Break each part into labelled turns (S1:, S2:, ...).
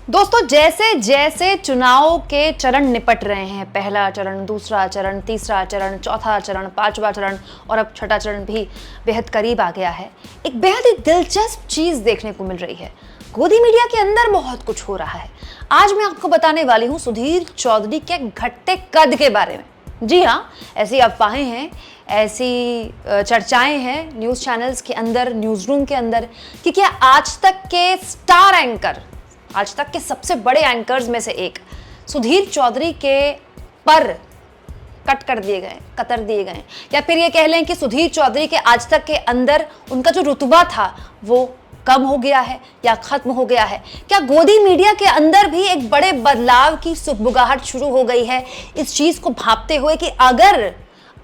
S1: दोस्तों, जैसे जैसे चुनाव के चरण निपट रहे हैं, पहला चरण, दूसरा चरण, तीसरा चरण, चौथा चरण, पांचवा चरण और अब छठा चरण भी बेहद करीब आ गया है, एक बेहद ही दिलचस्प चीज देखने को मिल रही है। गोदी मीडिया के अंदर बहुत कुछ हो रहा है। आज मैं आपको बताने वाली हूं सुधीर चौधरी के घटते कद के बारे में। जी हाँ, ऐसी अफवाहें हैं, ऐसी चर्चाएं हैं न्यूज़ चैनल्स के अंदर, न्यूज़ रूम के अंदर कि क्या आज तक के स्टार एंकर, आज तक के सबसे बड़े एंकर्स में से एक सुधीर चौधरी के पर कट कर दिए गए, कतर दिए गए, या फिर ये कह लें कि सुधीर चौधरी के आज तक के अंदर उनका जो रुतबा था वो कम हो गया है या खत्म हो गया है। क्या गोदी मीडिया के अंदर भी एक बड़े बदलाव की सुगबुगाहट शुरू हो गई है, इस चीज को भांपते हुए कि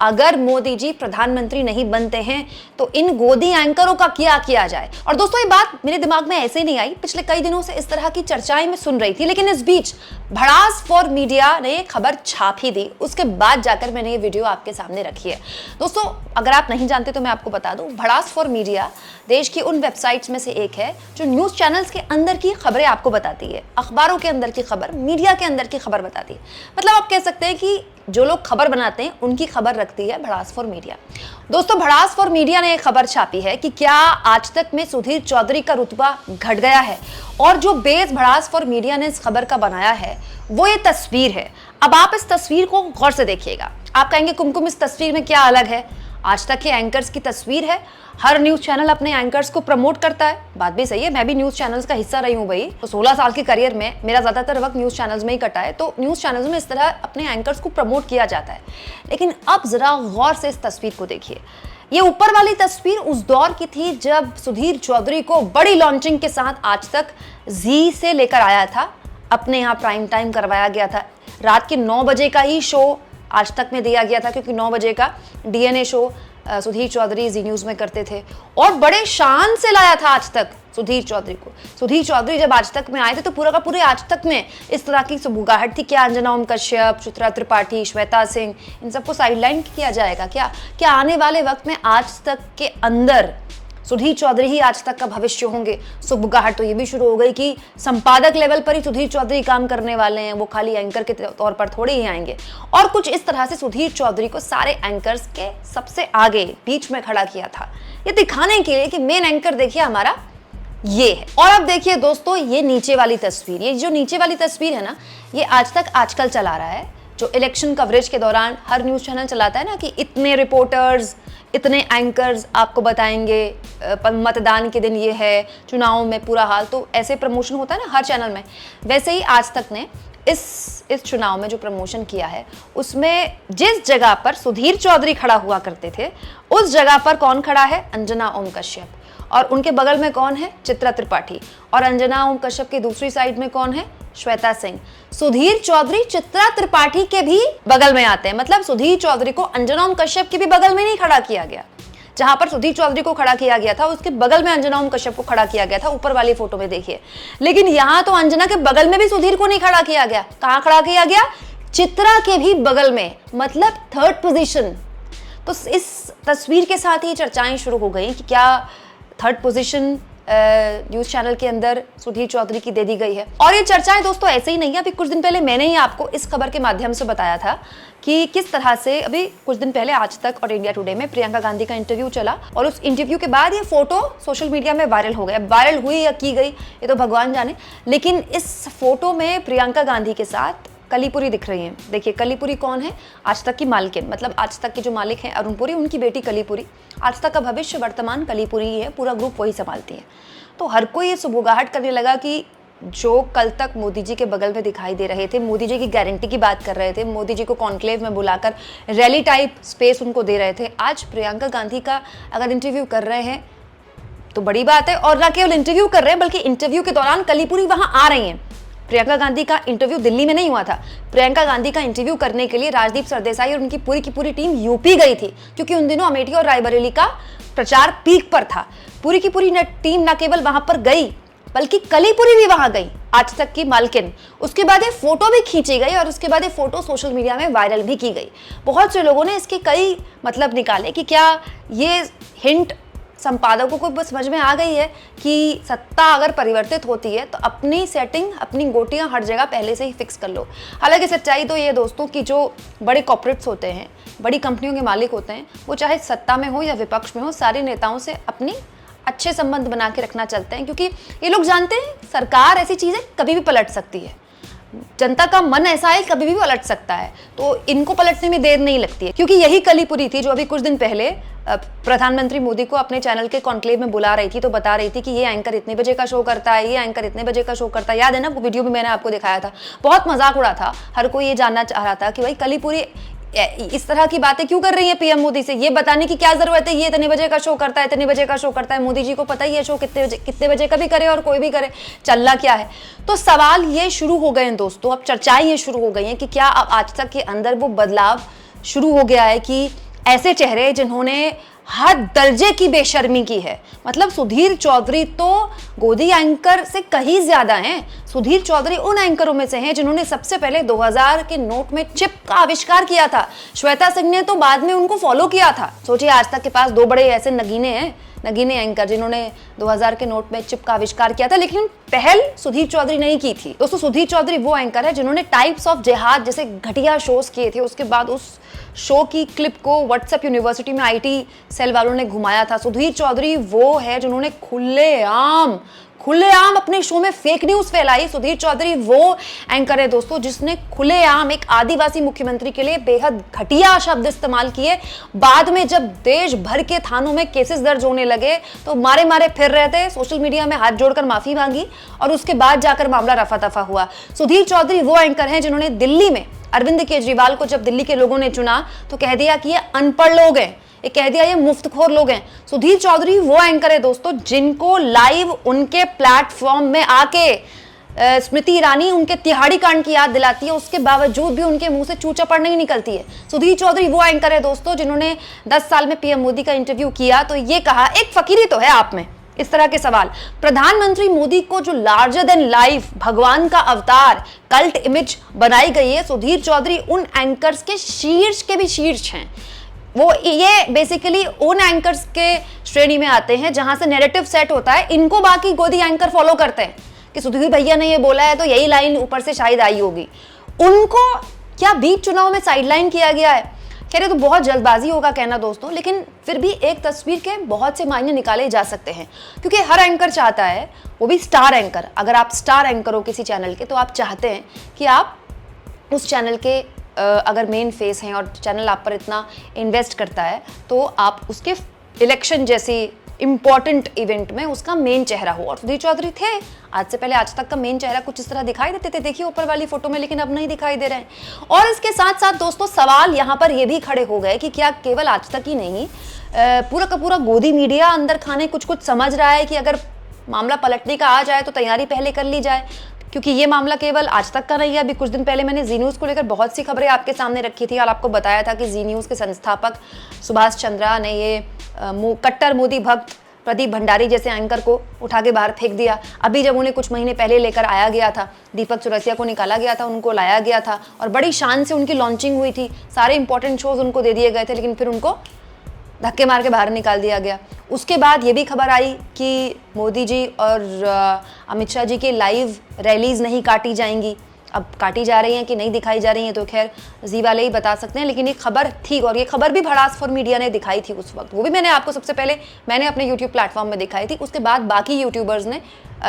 S1: अगर मोदी जी प्रधानमंत्री नहीं बनते हैं तो इन गोदी एंकरों का क्या किया जाए। और दोस्तों, ये बात मेरे दिमाग में ऐसे ही नहीं आई, पिछले कई दिनों से इस तरह की चर्चाएं मैं सुन रही थी, लेकिन इस बीच भड़ास फॉर मीडिया ने खबर छाप ही दी। उसके बाद जाकर मैंने ये वीडियो आपके सामने रखी है। दोस्तों, अगर आप नहीं जानते तो मैं आपको बता दूं, भड़ास फॉर मीडिया देश की उन वेबसाइट्स में से एक है जो न्यूज चैनल्स के अंदर की खबरें आपको बताती है, अखबारों के अंदर की खबर, मीडिया के अंदर की खबर बताती है। मतलब आप कह सकते हैं कि जो लोग खबर बनाते हैं उनकी खबर रखती है भड़ास फॉर मीडिया। दोस्तों, भड़ास फॉर मीडिया ने एक खबर छापी है कि क्या आज तक में सुधीर चौधरी का रुतबा घट गया है, और जो बेस भड़ास फॉर मीडिया ने इस खबर का बनाया है वो ये तस्वीर है। अब आप इस तस्वीर को गौर से देखिएगा। आप कहेंगे कुमकुम, इस तस्वीर में क्या अलग है? आज तक के एंकर्स की तस्वीर है, हर न्यूज चैनल अपने एंकर्स को प्रमोट करता है, बात भी सही है, मैं भी न्यूज चैनल्स का हिस्सा रही हूं भाई। तो 16 साल के करियर में मेरा ज्यादातर वक्त न्यूज चैनल्स में ही कटा है, तो न्यूज चैनल्स में इस तरह अपने एंकर्स को प्रमोट किया जाता है। लेकिन अब जरा गौर से इस तस्वीर को देखिए। ये ऊपर वाली तस्वीर उस दौर की थी जब सुधीर चौधरी को बड़ी लॉन्चिंग के साथ आज तक जी से लेकर आया था, अपने यहाँ प्राइम टाइम करवाया गया था। रात के 9 बजे का ही शो आज तक में दिया गया था, क्योंकि 9 बजे का डीएनए शो सुधीर चौधरी जी न्यूज में करते थे, और बड़े शान से लाया था आज तक सुधीर चौधरी को। सुधीर चौधरी जब आज तक में आए थे तो पूरा का पूरे आज तक में इस तरह की सुगबुगाहट थी, क्या अंजना ओम कश्यप, चित्रा त्रिपाठी, श्वेता सिंह, इन सबको साइडलाइन किया जाएगा क्या आने वाले वक्त में आज तक के अंदर सुधीर चौधरी ही आज तक का भविष्य होंगे। सुगबुगाहट तो ये भी शुरू हो गई कि संपादक लेवल पर ही सुधीर चौधरी काम करने वाले हैं, वो खाली एंकर के तौर पर थोड़े ही आएंगे। और कुछ इस तरह से सुधीर चौधरी को सारे एंकर्स के सबसे आगे बीच में खड़ा किया था, ये दिखाने के लिए कि मेन एंकर देखिए हमारा ये है। और अब देखिए दोस्तों, ये नीचे वाली तस्वीर, ये जो नीचे वाली तस्वीर है ना, ये आज तक आजकल चला रहा है, जो इलेक्शन कवरेज के दौरान हर न्यूज चैनल चलाता है ना, कि इतने रिपोर्टर्स, इतने एंकर्स आपको बताएंगे मतदान के दिन ये है, चुनाव में पूरा हाल, तो ऐसे प्रमोशन होता है ना हर चैनल में। वैसे ही आज तक ने इस चुनाव में जो प्रमोशन किया है, उसमें जिस जगह पर सुधीर चौधरी खड़ा हुआ करते थे उस जगह पर कौन खड़ा है? अंजना ओम कश्यप। और उनके बगल में कौन है? चित्रा त्रिपाठी। और अंजना ओम कश्यप की दूसरी साइड में कौन है? श्वेता सिंह। सुधीर चौधरी चित्रा त्रिपाठी के भी बगल में आते हैं, मतलब सुधीर चौधरी को अंजना ओम कश्यप के भी बगल में नहीं खड़ा किया गया। जहां पर सुधीर चौधरी को खड़ा किया गया था उसके बगल में अंजना ओम कश्यप को खड़ा किया गया था, ऊपर वाली फोटो में देखिए। लेकिन यहां तो अंजना के बगल में भी सुधीर को नहीं खड़ा किया गया। कहां खड़ा किया गया? चित्रा के भी बगल में, मतलब थर्ड पोजीशन। तो इस तस्वीर के साथ ही चर्चाएं शुरू हो गई कि क्या थर्ड पोजीशन न्यूज चैनल के अंदर सुधीर चौधरी की दे दी गई है। और ये चर्चाएं दोस्तों ऐसे ही नहीं है, अभी कुछ दिन पहले मैंने ही आपको इस खबर के माध्यम से बताया था कि किस तरह से अभी कुछ दिन पहले आज तक और इंडिया टुडे में प्रियंका गांधी का इंटरव्यू चला, और उस इंटरव्यू के बाद ये फोटो सोशल मीडिया में वायरल हो गया। वायरल हुई या की गई ये तो भगवान जाने, लेकिन इस फोटो में प्रियंका गांधी के साथ कलीपुरी दिख रही हैं। देखिए कलीपुरी कौन है? आज तक की मालकिन, मतलब आज तक के जो मालिक हैं अरुण पुरी, उनकी बेटी कलीपुरी। आज तक का भविष्य वर्तमान कलीपुरी ही है, पूरा ग्रुप वही संभालती है। तो हर कोई ये सुगबुगाहट करने लगा कि जो कल तक मोदी जी के बगल में दिखाई दे रहे थे, मोदी जी की गारंटी की बात कर रहे थे, मोदी जी को कॉन्क्लेव में बुलाकर रैली टाइप स्पेस उनको दे रहे थे, आज प्रियंका गांधी का अगर इंटरव्यू कर रहे हैं तो बड़ी बात है। और ना केवल इंटरव्यू कर रहे हैं बल्कि इंटरव्यू के दौरान कलीपुरी वहां आ रही हैं। प्रियंका गांधी का इंटरव्यू दिल्ली में नहीं हुआ था, प्रियंका गांधी का इंटरव्यू करने के लिए राजदीप सरदेसाई और उनकी पूरी की पूरी टीम यूपी गई थी, क्योंकि उन दिनों अमेठी और रायबरेली का प्रचार पीक पर था। पूरी की पूरी टीम न केवल वहां पर गई बल्कि कलीपुरी भी वहां गई, आज तक की मालकिन। उसके बाद ये फोटो भी खींची गई और उसके बाद ये फोटो सोशल मीडिया में वायरल भी की गई। बहुत से लोगों ने इसके कई मतलब निकाले कि क्या ये हिंट संपादकों को बस समझ में आ गई है कि सत्ता अगर परिवर्तित होती है तो अपनी सेटिंग, अपनी गोटियां हर जगह पहले से ही फिक्स कर लो। हालांकि सच्चाई तो ये दोस्तों कि जो बड़े कॉर्पोरेट्स होते हैं, बड़ी कंपनियों के मालिक होते हैं, वो चाहे सत्ता में हो या विपक्ष में हो, सारे नेताओं से अपनी अच्छे संबंध बना के रखना चाहते हैं, क्योंकि ये लोग जानते हैं सरकार ऐसी चीज़ें कभी भी पलट सकती है। जनता का मन ऐसा है कभी भी पलट सकता है, तो इनको पलटने में देर नहीं लगती है। क्योंकि यही कलीपुरी थी जो अभी कुछ दिन पहले प्रधानमंत्री मोदी को अपने चैनल के कॉन्क्लेव में बुला रही थी, तो बता रही थी कि ये एंकर इतने बजे का शो करता है, ये एंकर इतने बजे का शो करता है। याद है ना, वो वीडियो भी मैंने आपको दिखाया था। बहुत मजाक उड़ा था, हर कोई ये जानना चाह रहा था कि भाई कलीपुरी इस तरह की बातें क्यों कर रही है पीएम मोदी से, ये बताने की क्या जरूरत है, ये इतने बजे का शो करता है, इतने बजे का शो करता है। मोदी जी को पता ही है शो कितने बजे का भी करे और कोई भी करे, चलना क्या है। तो सवाल ये शुरू हो गए हैं दोस्तों, अब चर्चाएं ये शुरू हो गई हैं कि क्या अब आज तक के अंदर वो बदलाव शुरू हो गया है कि ऐसे चेहरे जिन्होंने हर दर्जे की बेशर्मी की है, मतलब सुधीर चौधरी तो गोदी एंकर से कहीं ज्यादा हैं। सुधीर चौधरी उन एंकरों में से हैं जिन्होंने सबसे पहले 2000 के नोट में चिप का आविष्कार किया था। श्वेता सिंह ने तो बाद में उनको फॉलो किया था। सोचिए, आज तक के पास दो बड़े ऐसे नगीने एंकर जिन्होंने 2000 के नोट में चिप का आविष्कार किया था, लेकिन पहल सुधीर चौधरी नहीं की थी। दोस्तों, सुधीर चौधरी वो एंकर है जिन्होंने टाइप्स ऑफ जिहाद जैसे घटिया शोज किए थे। उसके बाद उस शो की क्लिप को व्हाट्सएप यूनिवर्सिटी में आईटी सेल वालों ने घुमाया था। सुधीर चौधरी वो है जिन्होंने खुलेआम अपने शो में फेक न्यूज फैलाई। सुधीर चौधरी वो एंकर है दोस्तों जिसने खुलेआम एक आदिवासी मुख्यमंत्री के लिए बेहद घटिया शब्द इस्तेमाल किए। बाद में जब देश भर के थानों में केसेस दर्ज होने लगे तो मारे फिर रहे थे, सोशल मीडिया में हाथ जोड़कर माफी मांगी और उसके बाद जाकर मामला रफा दफा हुआ। सुधीर चौधरी वो एंकर हैं जिन्होंने दिल्ली में अरविंद केजरीवाल को जब दिल्ली के लोगों ने चुना तो कह दिया कि ये अनपढ़ लोग हैं, ये कह दिया ये मुफ्तखोर लोग हैं। सुधीर चौधरी वो एंकर है दोस्तों जिनको लाइव उनके प्लेटफॉर्म में आके स्मृति ईरानी उनके तिहाड़ी कांड की याद दिलाती है, उसके बावजूद भी उनके मुंह से चू चपड़ नहीं निकलती है। सुधीर चौधरी वो एंकर है दोस्तों जिन्होंने 10 साल में पीएम मोदी का इंटरव्यू किया तो ये कहा, एक फकीरी तो है आप में, इस तरह के सवाल। प्रधानमंत्री मोदी को जो लार्जर देन लाइफ भगवान का अवतार कल्ट इमेज बनाई गई है, सुधीर चौधरी उन एंकर्स के शीर्ष के भी शीर्ष हैं। वो ये बेसिकली उन एंकर्स के श्रेणी में आते हैं जहां से नैरेटिव सेट होता है, इनको बाकी गोदी एंकर फॉलो करते हैं कि सुधीर भैया ने ये बोला है तो यही लाइन ऊपर से शायद आई होगी। उनको क्या बीच चुनाव में साइडलाइन किया गया है? कह रहे तो बहुत जल्दबाजी होगा कहना दोस्तों, लेकिन फिर भी एक तस्वीर के बहुत से मायने निकाले जा सकते हैं, क्योंकि हर एंकर चाहता है, वो भी स्टार एंकर, अगर आप स्टार एंकर हो किसी चैनल के तो आप चाहते हैं कि आप उस चैनल के अगर मेन फेस हैं और चैनल आप पर इतना इन्वेस्ट करता है तो आप उसके इलेक्शन जैसी इंपॉर्टेंट इवेंट में उसका मेन चेहरा हो। और सुधीर चौधरी थे आज से पहले आज तक का मेन चेहरा, कुछ इस तरह दिखाई देते थे, देखिए ऊपर वाली फोटो में, लेकिन अब नहीं दिखाई दे रहे हैं। और इसके साथ साथ दोस्तों सवाल यहाँ पर ये भी खड़े हो गए कि क्या केवल आज तक ही नहीं, पूरा का पूरा गोदी मीडिया अंदर खाने कुछ समझ रहा है कि अगर मामला पलटने का आ जाए तो तैयारी पहले कर ली जाए, क्योंकि ये मामला केवल आज तक का नहीं है। अभी कुछ दिन पहले मैंने जी न्यूज़ को लेकर बहुत सी खबरें आपके सामने रखी थी और आपको बताया था कि जी न्यूज़ के संस्थापक सुभाष चंद्रा ने ये कट्टर मोदी भक्त प्रदीप भंडारी जैसे एंकर को उठा के बाहर फेंक दिया। अभी जब उन्हें कुछ महीने पहले लेकर आया गया था, दीपक चौरसिया को निकाला गया था, उनको लाया गया था और बड़ी शान से उनकी लॉन्चिंग हुई थी, सारे इंपॉर्टेंट शोज उनको दे दिए गए थे, लेकिन फिर उनको धक्के मार के बाहर निकाल दिया गया। उसके बाद ये भी खबर आई कि मोदी जी और अमित शाह जी के लाइव रैलीज नहीं काटी जाएंगी। अब काटी जा रही हैं कि नहीं दिखाई जा रही हैं तो खैर जी वाले ही बता सकते हैं, लेकिन ये खबर थी और ये खबर भी भड़ास फॉर मीडिया ने दिखाई थी उस वक्त। वो भी मैंने आपको सबसे पहले अपने यूट्यूब प्लेटफॉर्म में दिखाई थी, उसके बाद बाकी यूट्यूबर्स ने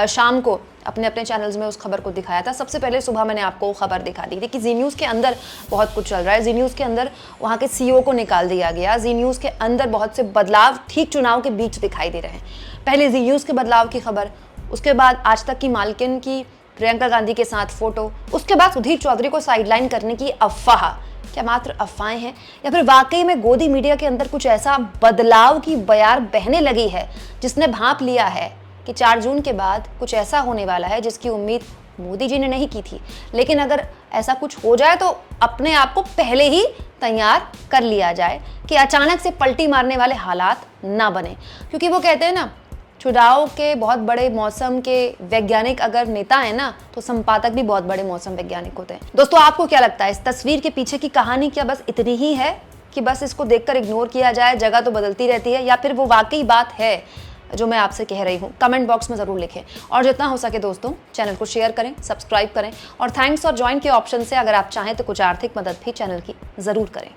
S1: शाम को अपने अपने चैनल्स में उस खबर को दिखाया था। सबसे पहले सुबह मैंने आपको खबर दिखा दी थी कि जी न्यूज़ के अंदर बहुत कुछ चल रहा है। जी न्यूज़ के अंदर वहाँ के सीईओ को निकाल दिया गया। जी न्यूज़ के अंदर बहुत से बदलाव ठीक चुनाव के बीच दिखाई दे रहे हैं। पहले जी न्यूज़ के बदलाव की खबर, उसके बाद आज तक की मालकिन की प्रियंका गांधी के साथ फोटो, उसके बाद सुधीर चौधरी को साइडलाइन करने की अफवाह। क्या मात्र अफवाहें हैं या फिर वाकई में गोदी मीडिया के अंदर कुछ ऐसा बदलाव की बयार बहने लगी है जिसने भांप लिया है कि 4 जून के बाद कुछ ऐसा होने वाला है जिसकी उम्मीद मोदी जी ने नहीं की थी। लेकिन अगर ऐसा कुछ हो जाए तो अपने आप को पहले ही तैयार कर लिया जाए कि अचानक से पलटी मारने वाले हालात ना बने, क्योंकि वो कहते हैं ना, चुनाव के बहुत बड़े मौसम के वैज्ञानिक अगर नेता है ना तो संपादक भी बहुत बड़े मौसम वैज्ञानिक होते हैं। दोस्तों आपको क्या लगता है, इस तस्वीर के पीछे की कहानी क्या बस इतनी ही है कि बस इसको देखकर इग्नोर किया जाए, जगह तो बदलती रहती है, या फिर वो वाकई बात है जो मैं आपसे कह रही हूँ? कमेंट बॉक्स में ज़रूर लिखें। और जितना हो सके दोस्तों, चैनल को शेयर करें, सब्सक्राइब करें, और थैंक्स और ज्वाइन के ऑप्शन से अगर आप चाहें तो कुछ आर्थिक मदद भी चैनल की ज़रूर करें।